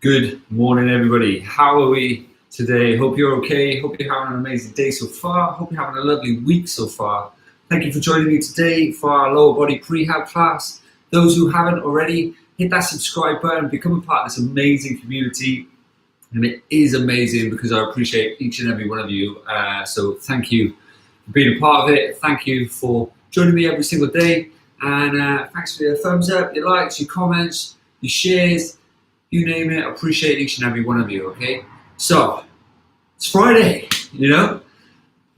Good morning, everybody. How are we today? Hope you're okay. Hope you're having an amazing day so far. Hope you're having a lovely week so far. Thank you for joining me today for our lower body prehab class. Those who haven't already, hit that subscribe button, become a part of this amazing community. And it is amazing because I appreciate each and every one of you. So thank you for being a part of it. Thank you for joining me every single day. And thanks for your thumbs up, your likes, your comments, your shares. You name it, I appreciate each and every one of you, okay? So, it's Friday, Not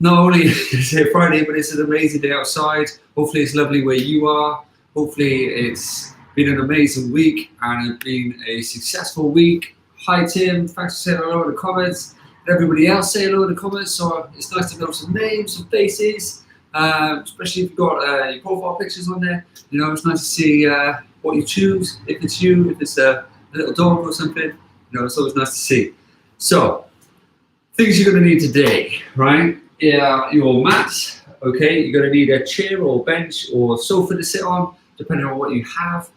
only is it Friday, but it's an amazing day outside. Hopefully it's lovely where you are. Hopefully it's been an amazing week and it's been a successful week. Hi Tim, thanks for saying hello in the comments. And everybody else say hello in the comments. So it's nice to know some names, some faces, especially if you've got your profile pictures on there. It's nice to see what you choose, if it's you, if it's a little dog or something, it's always nice to see. So, things you're going to need today, right? Yeah, your mats, okay? You're going to need a chair or bench or sofa to sit on, depending on what you have.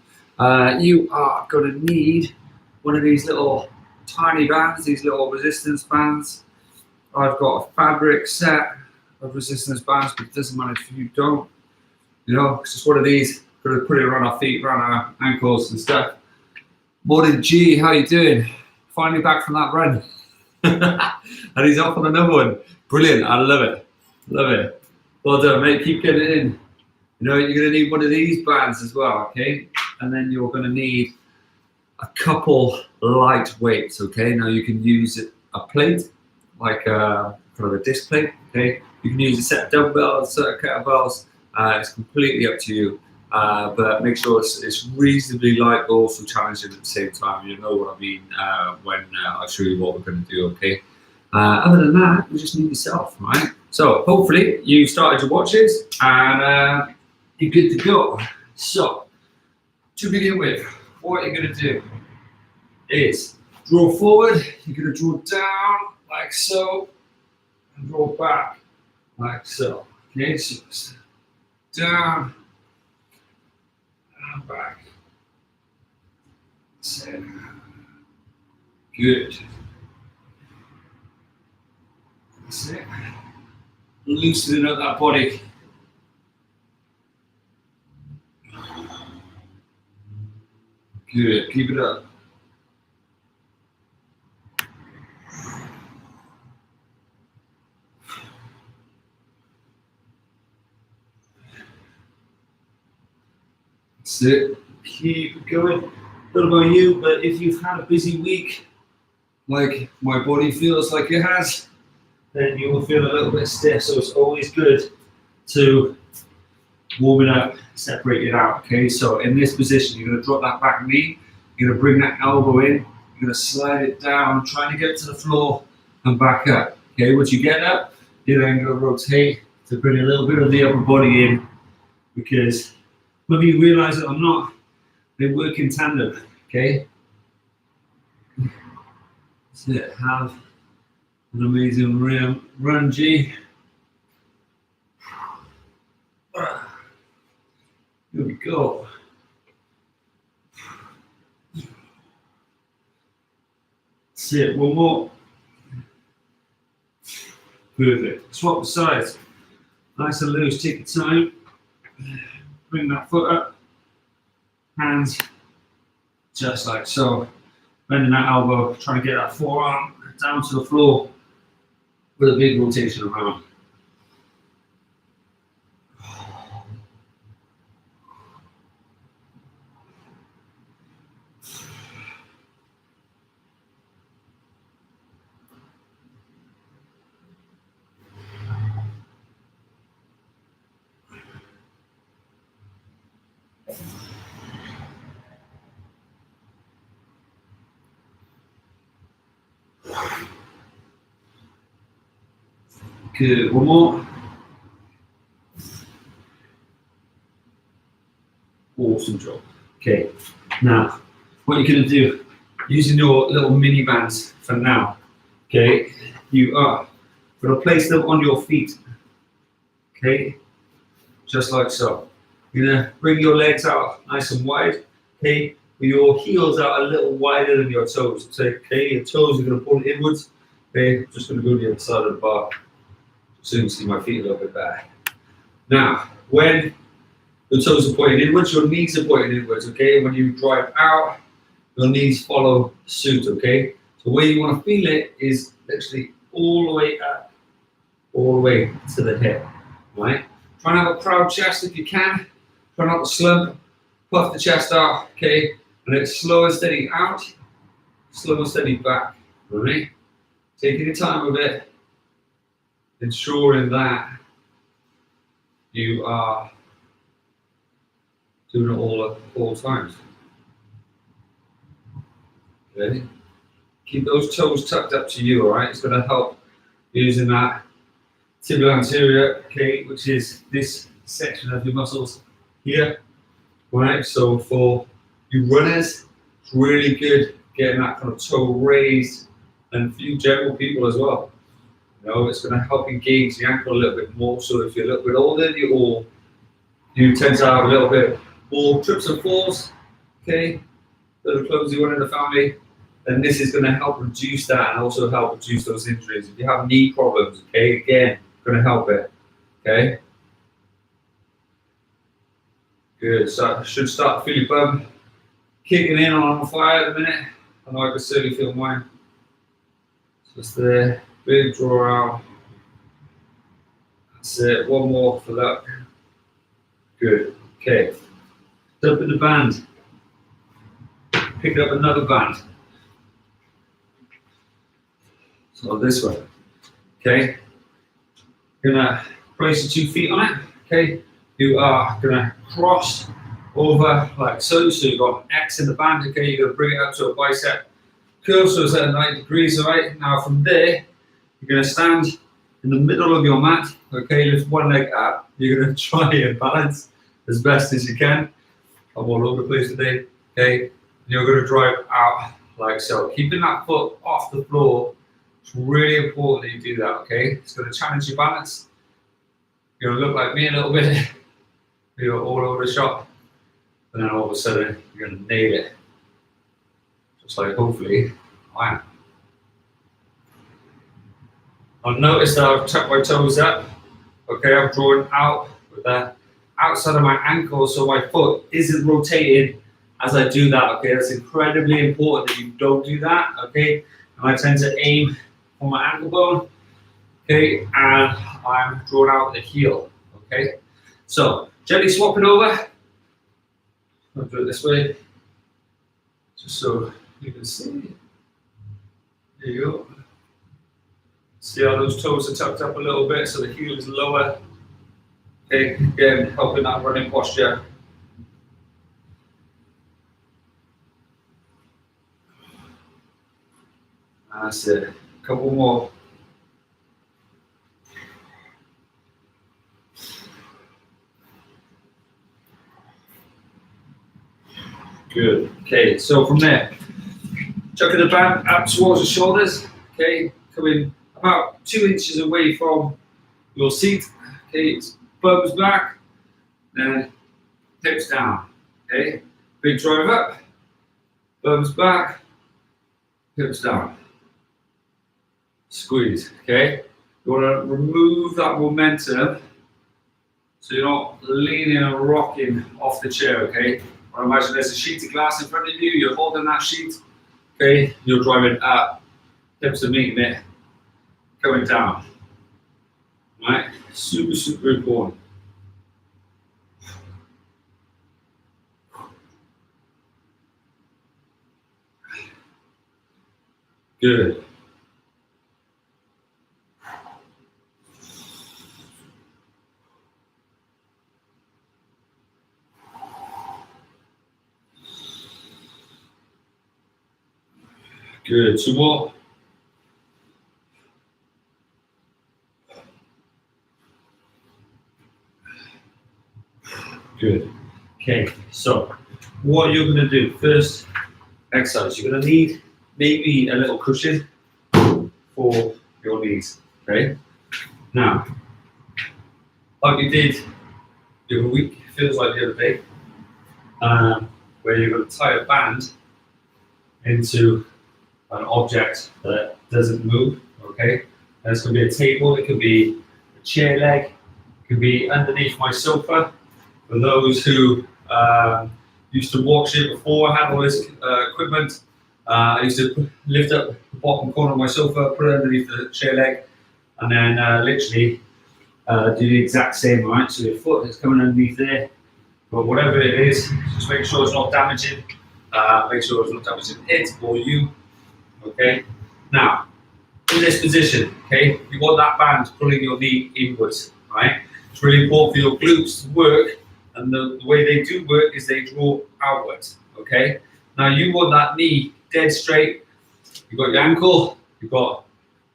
You are going to need one of these little tiny bands, these little resistance bands. I've got a fabric set of resistance bands, but it doesn't matter if you don't. It's just one of these. Got to put it around our feet, around our ankles and stuff. Morning G, how you doing? Finally back from that run. And he's off on another one. Brilliant, I love it. Love it. Well done, mate, keep getting it in. You're gonna need one of these bands as well, okay? And then you're gonna need a couple light weights, okay? Now you can use a plate, like kind of a disc plate, okay? You can use a set of dumbbells, set of kettlebells. It's completely up to you. But make sure it's reasonably light, but also challenging at the same time. You know what I mean when I show you what we're going to do, okay? Other than that, we just need yourself, right? So hopefully you started your watches and you're good to go. So to begin with, what you're going to do is draw forward. You're going to draw down like so and draw back like so. Okay, so down. Back. So, good. That's it. Loosening up that body. Good. Keep it up. That's it. Keep going. I don't know about you, but if you've had a busy week, like my body feels like it has, then you will feel a little bit stiff. So it's always good to warm it up, separate it out. Okay, so in this position, you're going to drop that back knee, you're going to bring that elbow in, you're going to slide it down, trying to get to the floor and back up. Okay, once you get up, you're then going to rotate to bring a little bit of the upper body in, because whether you realize it or not, they work in tandem, okay? That's it, have an amazing run, G. Here we go. That's it, one more. Perfect, swap the sides. Nice and loose, take your time. Bring that foot up, hands just like so, bending that elbow, trying to get that forearm down to the floor with a big rotation around. Good, one more. Awesome job. Okay, now what you're going to do, using your little mini bands for now, okay, you are going to place them on your feet, okay, just like so. You're going to bring your legs out nice and wide, okay, your heels are a little wider than your toes. So, okay, your toes are going to point inwards. Okay, I'm just going to go to the other side of the bar so you can see my feet a little bit better. Now, when the toes are pointing inwards, your knees are pointing inwards, okay? When you drive out, your knees follow suit, okay? So where you want to feel it is literally all the way up, all the way to the hip, right? Try and have a proud chest if you can. Try not to slump, puff the chest out, okay? And it's slow and steady out, slow and steady back, all right? Taking your time with it, ensuring that you are doing it all at all times. Okay? Keep those toes tucked up to you, all right? It's going to help using that tibial anterior, okay, which is this section of your muscles here, right? So for you runners, it's really good getting that kind of toe raised, and for you general people as well. You know, it's going to help engage the ankle a little bit more. So if you're a little bit older, you tend to have a little bit more trips and falls, okay? The closely one in the family, then this is going to help reduce that and also help reduce those injuries. If you have knee problems, okay, again, going to help it, okay? Good, so I should start to feel your bum kicking in on fire at the minute. I know I can certainly feel mine. Just there, big draw out. That's it, one more for that. Good, okay. Dump in the band. Pick up another band. So this way, okay? You're gonna place your 2 feet on it, okay? You are gonna cross over like so, so you've got an X in the band, okay? You're gonna bring it up to a bicep curl, so it's at 90 degrees, all right? Now from there, you're gonna stand in the middle of your mat, okay? Lift one leg up. You're gonna try and balance as best as you can. I'm all over the place today, okay? You're gonna drive out like so. Keeping that foot off the floor, it's really important that you do that, okay? It's gonna challenge your balance. You're gonna look like me a little bit. You're all over the shop. And then all of a sudden, you're gonna nail it. Just like hopefully I am. I've noticed that I've tucked my toes up. Okay, I'm drawing out with the outside of my ankle so my foot isn't rotating as I do that. Okay, that's incredibly important that you don't do that. Okay, and I tend to aim on my ankle bone. Okay, and I'm drawing out the heel. Okay, so gently swap it over. I'll do it this way, just so you can see. There you go. See how those toes are tucked up a little bit so the heel is lower. Okay, again, helping that running posture. That's it. A couple more. Good. Okay, so from there, chucking the band up towards the shoulders. Okay, coming about 2 inches away from your seat. Okay, it's bums back, then hips down. Okay, big drive up, bums back, hips down. Squeeze. Okay, you want to remove that momentum so you're not leaning and rocking off the chair. Okay, I imagine there's a sheet of glass in front of you. You're holding that sheet. Okay, you're driving up, hips are meeting it, coming down. Right, super, super important. Good. Good. 2 more. Good. Okay, so what you're going to do first exercise, you're going to need maybe a little cushion for your knees. Okay, now, like you did the other week, feels like the other day, where you're going to tie a band into an object that doesn't move, okay? And it's going to be a table, it could be a chair leg, it could be underneath my sofa. For those who used to walk shit before I had all this equipment, I used to lift up the bottom corner of my sofa, put it underneath the chair leg, and then literally do the exact same, right? So your foot is coming underneath there, but whatever it is, just make sure it's not damaging. Make sure it's not damaging it or you, okay? Now, in this position, okay, you want that band pulling your knee inwards, right? It's really important for your glutes to work, and the way they do work is they draw outwards, okay? Now you want that knee dead straight. You've got your ankle, you've got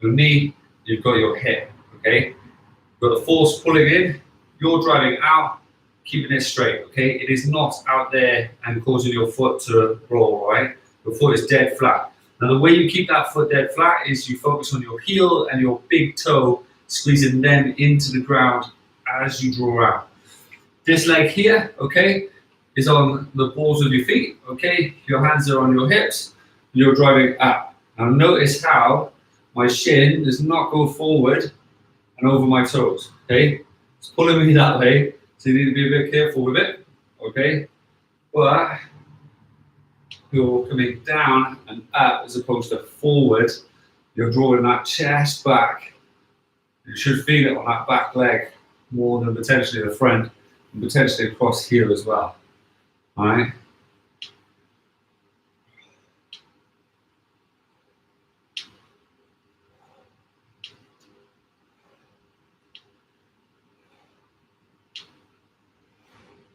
your knee, you've got your hip, okay? You've got the force pulling in, you're driving out, keeping it straight, okay? It is not out there and causing your foot to roll, right? Your foot is dead flat. Now the way you keep that foot dead flat is you focus on your heel and your big toe, squeezing them into the ground as you draw out. This leg here, okay, is on the balls of your feet, okay? Your hands are on your hips, you're driving up. Now notice how my shin does not go forward and over my toes, okay? It's pulling me that way, so you need to be a bit careful with it, okay? But you're coming down and up as opposed to forward. You're drawing that chest back. You should feel it on that back leg more than potentially the front, and potentially across here as well. All right.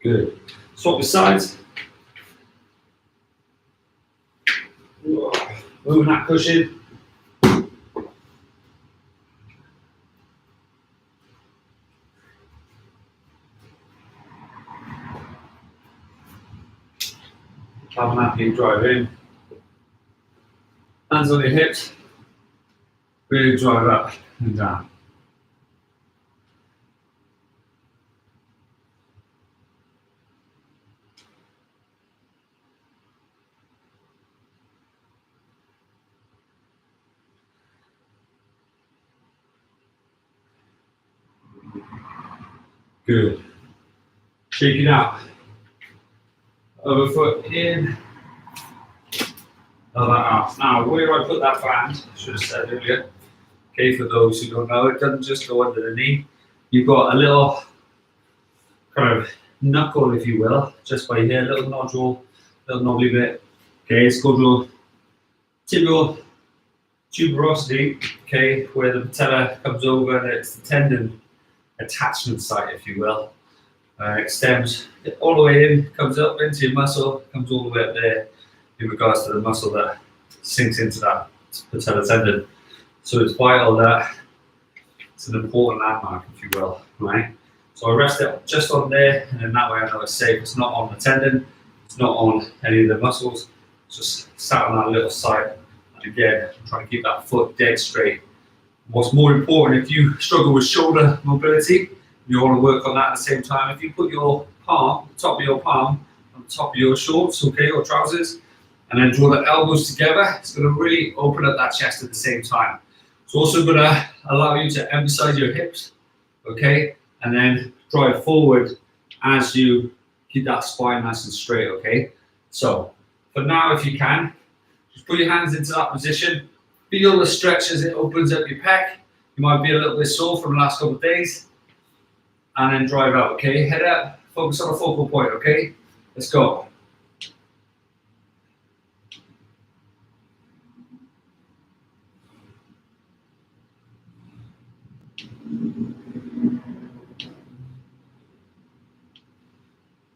Good. Swap the sides. Moving that cushion. Having that big drive in. Hands on your hips. Big drive up and down. Good. Shake it out. Other foot in. Other out. Now, where I put that band, I should have said earlier, okay, for those who don't know, it doesn't just go under the knee. You've got a little kind of knuckle, if you will, just by here, little nodule, little knobbly bit. Okay, it's called your tibial tuberosity, okay, where the patella comes over and it's the tendon attachment site, if you will. Extends all the way in, comes up into your muscle, comes all the way up there in regards to the muscle that sinks into that patella tendon. So it's vital that it's an important landmark, if you will, right? So I rest it just on there, and then that way I know it's safe. It's not on the tendon, it's not on any of the muscles, it's just sat on that little site. And again, I'm trying to keep that foot dead straight. What's more important, if you struggle with shoulder mobility, you want to work on that at the same time. If you put your palm, the top of your palm, on the top of your shorts, okay, or trousers, and then draw the elbows together, it's going to really open up that chest at the same time. It's also going to allow you to emphasize your hips, okay, and then drive forward as you keep that spine nice and straight, okay. So for now, if you can, just put your hands into that position. Feel the stretch as it opens up your pec. You might be a little bit sore from the last couple of days. And then drive out, okay? Head up, focus on a focal point, okay? Let's go.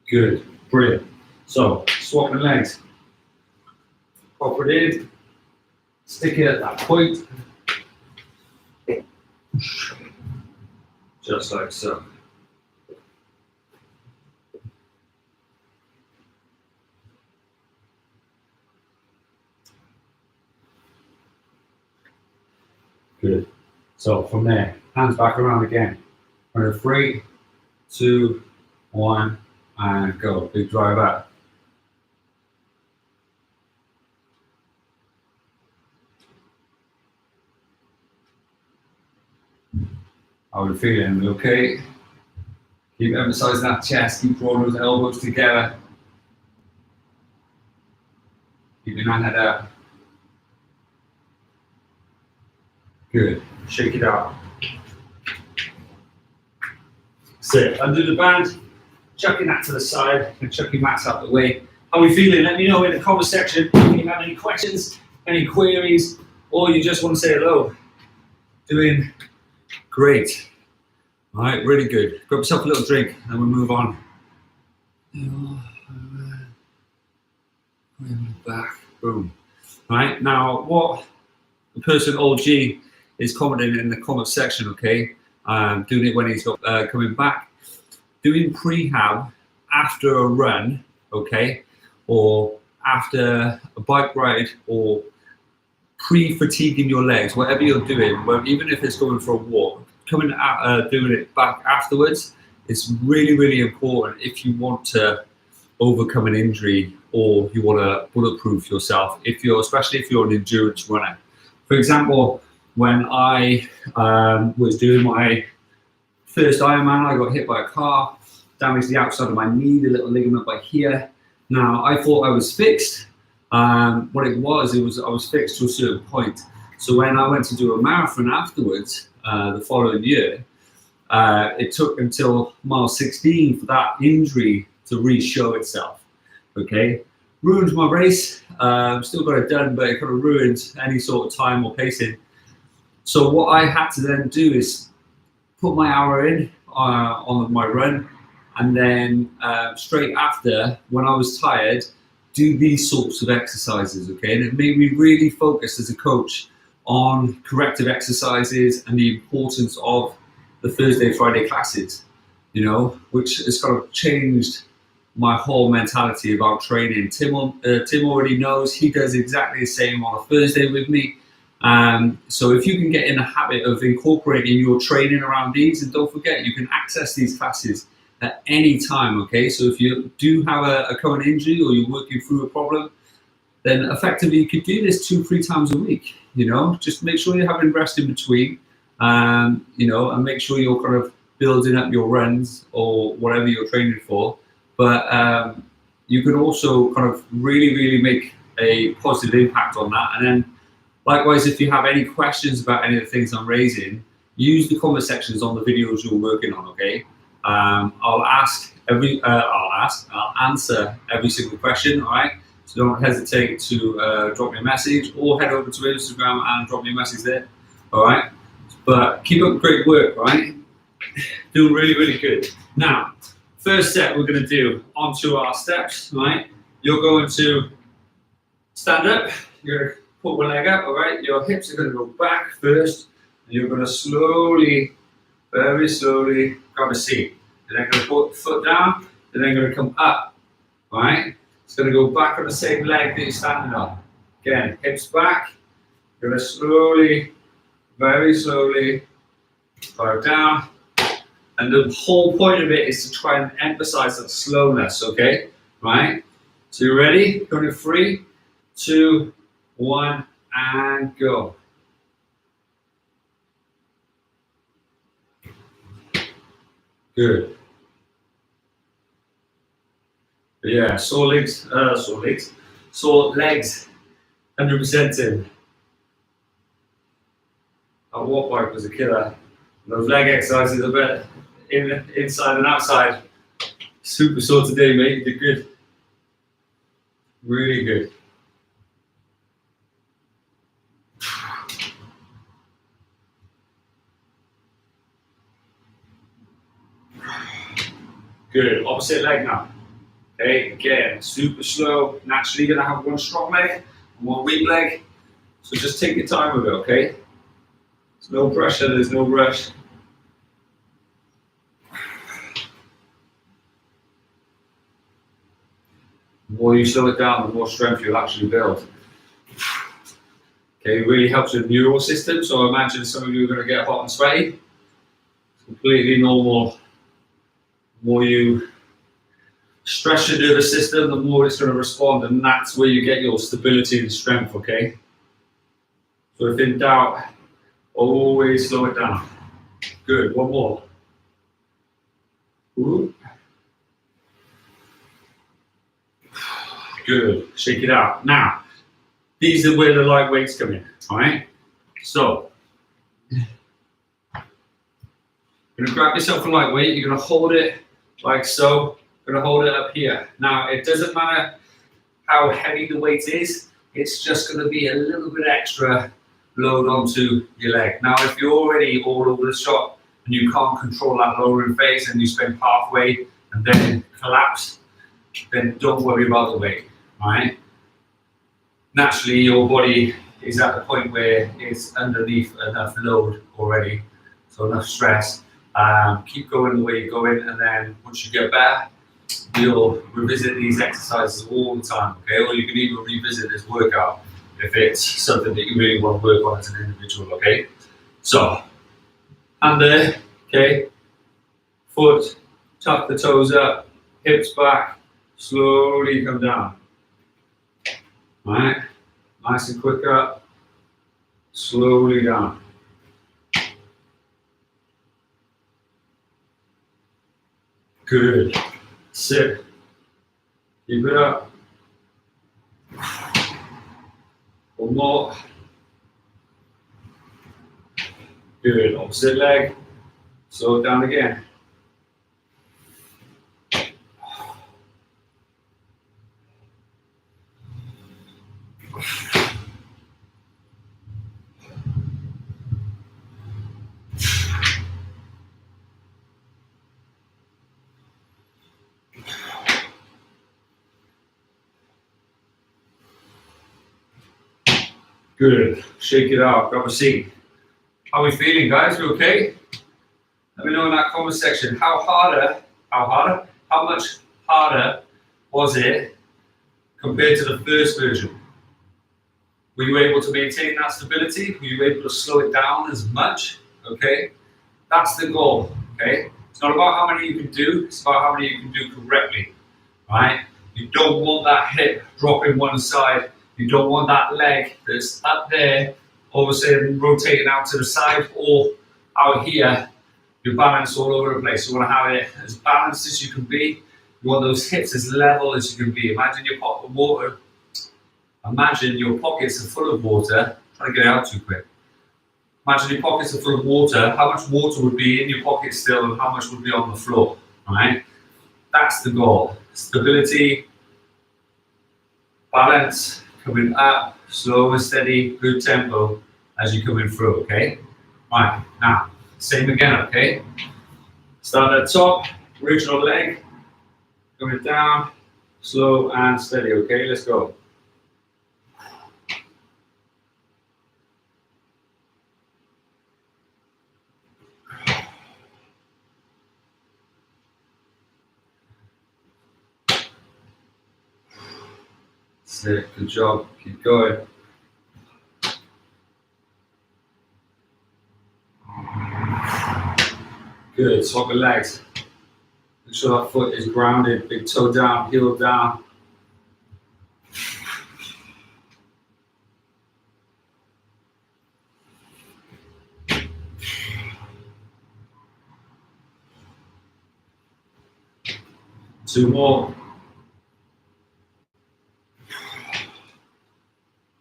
Good, brilliant. So, swapping legs. Pop it in, stick it at that point. Just like so. Good. So from there, hands back around again. On 3, 2, 1, and go. Big drive out. How are we feeling? Okay. Keep emphasizing that chest. Keep drawing those elbows together. Keeping that head up. Good. Shake it out. Sit. Undo the band. Chucking that to the side and chuck your mats out the way. How are we feeling? Let me know in the comment section if you have any questions, any queries, or you just want to say hello. Doing great. All right, really good. Grab yourself a little drink and we'll move on. Back. Boom. All right, now what the person OG is commenting in the comment section, okay? Doing it when he's got coming back. Doing prehab after a run, okay, or after a bike ride, or pre-fatiguing your legs, whatever you're doing, well, even if it's going for a walk, coming out, doing it back afterwards, it's really, really important if you want to overcome an injury or you want to bulletproof yourself. Especially if you're an endurance runner. For example, when I was doing my first Ironman, I got hit by a car, damaged the outside of my knee, the little ligament by here. Now, I thought I was fixed. What it was I was fixed to a certain point. So when I went to do a marathon afterwards, the following year, it took until mile 16 for that injury to re-show itself, okay? Ruined my race, still got it done, but it kind of ruined any sort of time or pacing. So what I had to then do is put my hour in on my run, and then straight after, when I was tired, do these sorts of exercises, okay? And it made me really focus as a coach on corrective exercises and the importance of the Thursday, Friday classes, you know, which has kind of changed my whole mentality about training. Tim already knows. He does exactly the same on a Thursday with me. So if you can get in the habit of incorporating your training around these, and don't forget, you can access these classes at any time, okay? So if you do have a current injury or you're working through a problem, then effectively you could do this 2-3 times a week, you know? Just make sure you're having rest in between, you know, and make sure you're kind of building up your runs or whatever you're training for. But you can also kind of really, really make a positive impact on that. And then likewise, if you have any questions about any of the things I'm raising, use the comment sections on the videos you're working on, okay? I'll answer every single question, all right? So don't hesitate to drop me a message or head over to Instagram and drop me a message there, all right? But keep up the great work, right? Doing really, really good. Now, first step we're going to do onto our steps, right? You're going to stand up, you're going to put one leg up, all right? Your hips are going to go back first, and you're going to slowly, very slowly grab a seat. And then going to put the foot down, and then going to come up, all right? It's going to go back on the same leg that you're standing on. Again, hips back, you're going to slowly, very slowly, drive down. And the whole point of it is to try and emphasize that slowness, okay? Right? So you ready? Going to 3, 2, 1, and go. Good. Yeah, sore legs, 100% in. That walk bike was a killer. Those leg exercises are better inside and outside. Super sore today, mate. You did good. Really good. Good. Opposite leg now. Okay, again, super slow. Naturally, you're going to have one strong leg and one weak leg. So just take your time with it, okay? There's no pressure, there's no rush. The more you slow it down, the more strength you'll actually build. Okay, it really helps with the neural system. So I imagine some of you are going to get hot and sweaty. It's completely normal. The more you stress your nervous system, the more it's going to respond, and that's where you get your stability and strength, okay? So if in doubt, always slow it down. Good, one more. Ooh. Good, shake it out. Now, these are where the light weights come in, all right? So, you're gonna grab yourself a light weight, you're gonna hold it like so, you're gonna hold it up here. Now, it doesn't matter how heavy the weight is, it's just gonna be a little bit extra load onto your leg. Now, if you're already all over the shop and you can't control that lowering phase and you spend halfway and then collapse, then don't worry about the weight, all right? Naturally, your body is at the point where it's underneath enough load already, so enough stress. Keep going the way you're going, and then once you get better, you'll revisit these exercises all the time, okay? Or you can even revisit this workout if it's something that you really want to work on as an individual, okay? So, hand there, okay? Foot, tuck the toes up, hips back, slowly come down. All right, nice and quick up, slowly down. Good. Sit. Keep it up. One more. Good. Opposite leg. Slow it down again. Good. Shake it out. Grab a seat. How are we feeling, guys? We okay? Let me know in that comment section. How much harder was it compared to the first version? Were you able to maintain that stability? Were you able to slow it down as much? Okay, that's the goal. Okay, it's not about how many you can do, it's about how many you can do correctly. Right? You don't want that hip dropping one side. You don't want that leg that's up there all of a sudden rotating out to the side or out here. You're balanced all over the place. You want to have it as balanced as you can be. You want those hips as level as you can be. Imagine your pot of water. Imagine your pockets are full of water. Try to get it out too quick. Imagine your pockets are full of water. How much water would be in your pocket still and how much would be on the floor? Right? That's the goal. Stability, balance, coming up, slow and steady, good tempo as you're coming through, okay? Right, now, same again, okay? Start at the top, original leg, coming down, slow and steady, okay? Let's go. That's it, good job, keep going. Good, swap the legs. Make sure that foot is grounded, big toe down, heel down. Two more.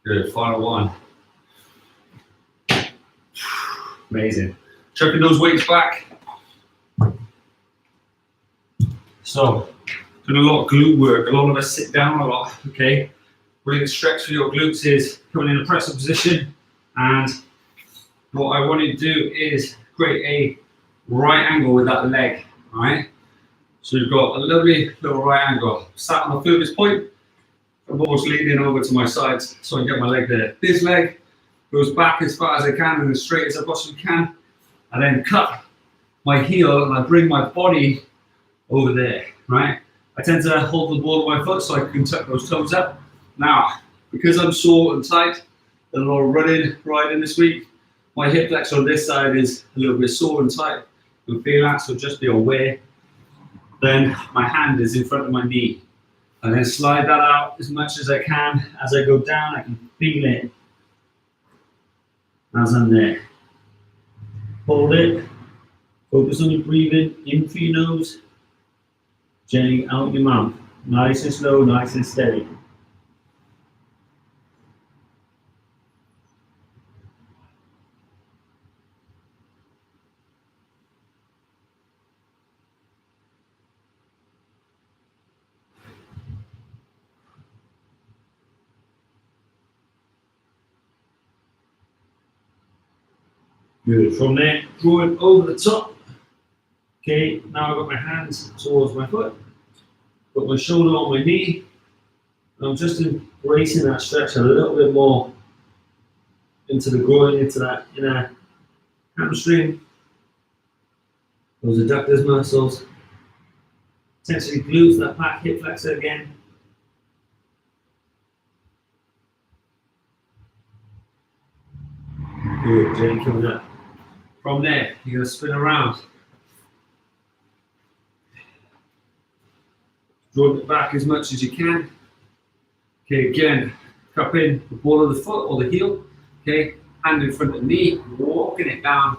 Good, final one. Amazing. Chucking those weights back. So, doing a lot of glute work. A lot of us sit down a lot, okay? Really the stretch for your glutes is coming in a press-up position, and what I want you to do is create a right angle with that leg, all right? So you've got a lovely little right angle. Sat on the furthest point, I'm almost leaning over to my sides so I can get my leg there. This leg goes back as far as I can and as straight as I possibly can. I then cut my heel and I bring my body over there, right? I tend to hold the ball of my foot so I can tuck those toes up. Now, because I'm sore and tight, done a lot of running, riding this week, my hip flexor on this side is a little bit sore and tight. You'll feel that, so just be aware. Then my hand is in front of my knee. And then slide that out as much as I can. As I go down, I can feel it as I'm there. Hold it, Focus on your breathing, in through your nose, gently out your mouth. Nice and slow, nice and steady. Good. From there, draw it over the top. Okay, now I've got my hands towards my foot. Put my shoulder on my knee. And I'm just embracing that stretch a little bit more into the groin, into that inner hamstring. Those adductors muscles. Potentially glutes, that back hip flexor again. Good, gently coming up. From there, you're going to spin around. Draw it back as much as you can. Okay, again, cup in the ball of the foot or the heel. Okay, hand in front of the knee, walking it down,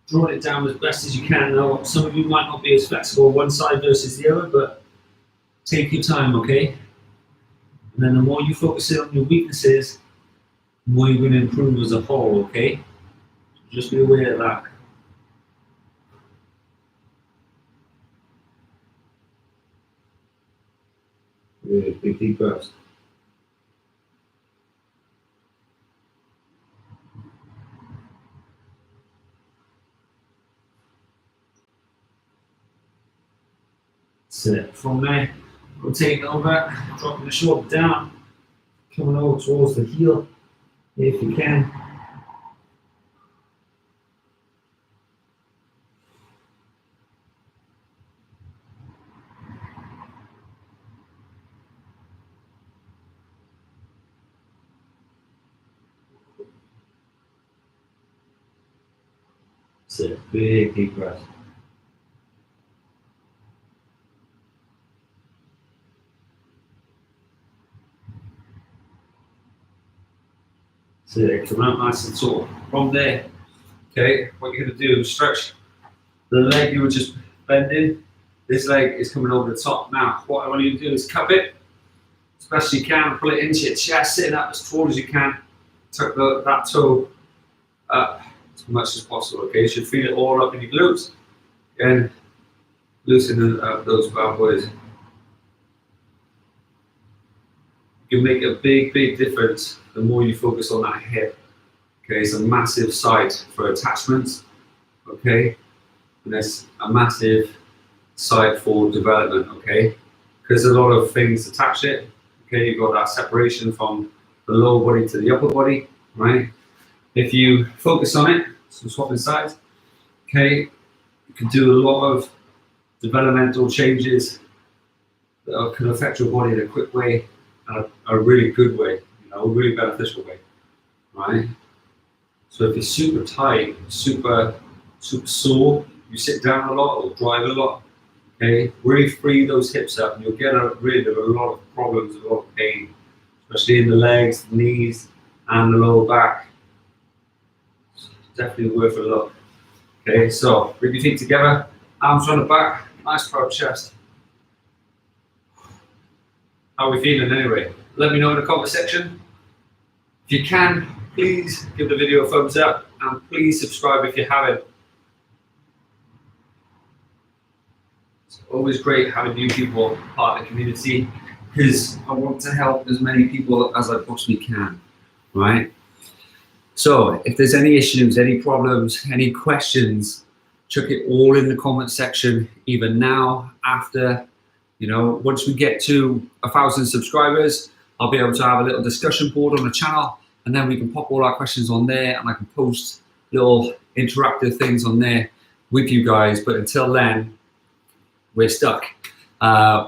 drawing it down as best as you can. Now, some of you might not be as flexible one side versus the other, but take your time, okay? And then the more you focus in on your weaknesses, the more you're going to improve as a whole, okay? Just be aware of that. Really big deep breaths. Sit. From there, rotating over, dropping the shoulder down, coming over towards the heel, if you can. Sit. Big deep breath. So come out nice and tall. From there, okay, what you're going to do is stretch the leg you were just bending. This leg is coming over the top. Now, what I want you to do is cup it as best you can, pull it into your chest, sitting up as tall as you can. Tuck that toe up as much as possible, okay? You should feel it all up in your glutes. Again, loosen those bad boys. You can make a big, big difference the more you focus on that hip. Okay, it's a massive site for attachments, okay? And there's a massive site for development, okay? Because a lot of things attach it, okay? You've got that separation from the lower body to the upper body, right? If you focus on it, so swapping sides, okay, you can do a lot of developmental changes that can affect your body in a quick way, and a really good way, you know, a really beneficial way, right? So if you're super tight, super sore, you sit down a lot or drive a lot, okay, really free those hips up and you'll get rid of a lot of problems, a lot of pain, especially in the legs, the knees, and the lower back. It's definitely worth a look. Okay, so bring your feet together, arms on the back, nice proud chest. How are we feeling anyway? Let me know in the comment section. If you can, please give the video a thumbs up and please subscribe if you haven't. It's always great having new people part of the community because I want to help as many people as I possibly can, right? So if there's any issues, any problems, any questions, chuck it all in the comment section, either now, after. You know, once we get to 1,000 subscribers, I'll be able to have a little discussion board on the channel and then we can pop all our questions on there and I can post little interactive things on there with you guys. But until then, we're stuck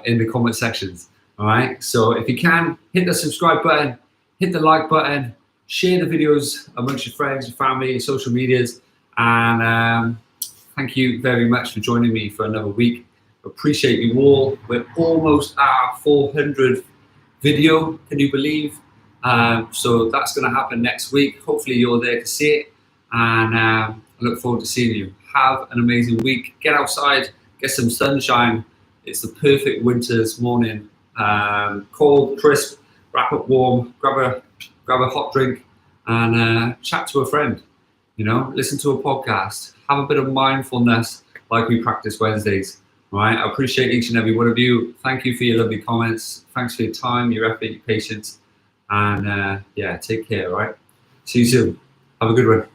in the comment sections, all right? So if you can, hit the subscribe button, hit the like button, share the videos amongst your friends, your family, your social medias, and thank you very much for joining me for another week. Appreciate you all. We're almost at 400 video, can you believe? So that's going to happen next week. Hopefully you're there to see it. And look forward to seeing you. Have an amazing week. Get outside, get some sunshine. It's the perfect winter's morning. Cold, crisp, wrap up warm, grab a hot drink, and chat to a friend. You know, listen to a podcast, have a bit of mindfulness like we practice Wednesdays. Right? I appreciate each and every one of you. Thank you for your lovely comments. Thanks for your time, your effort, your patience, and yeah, take care. Right? See you soon. Have a good one.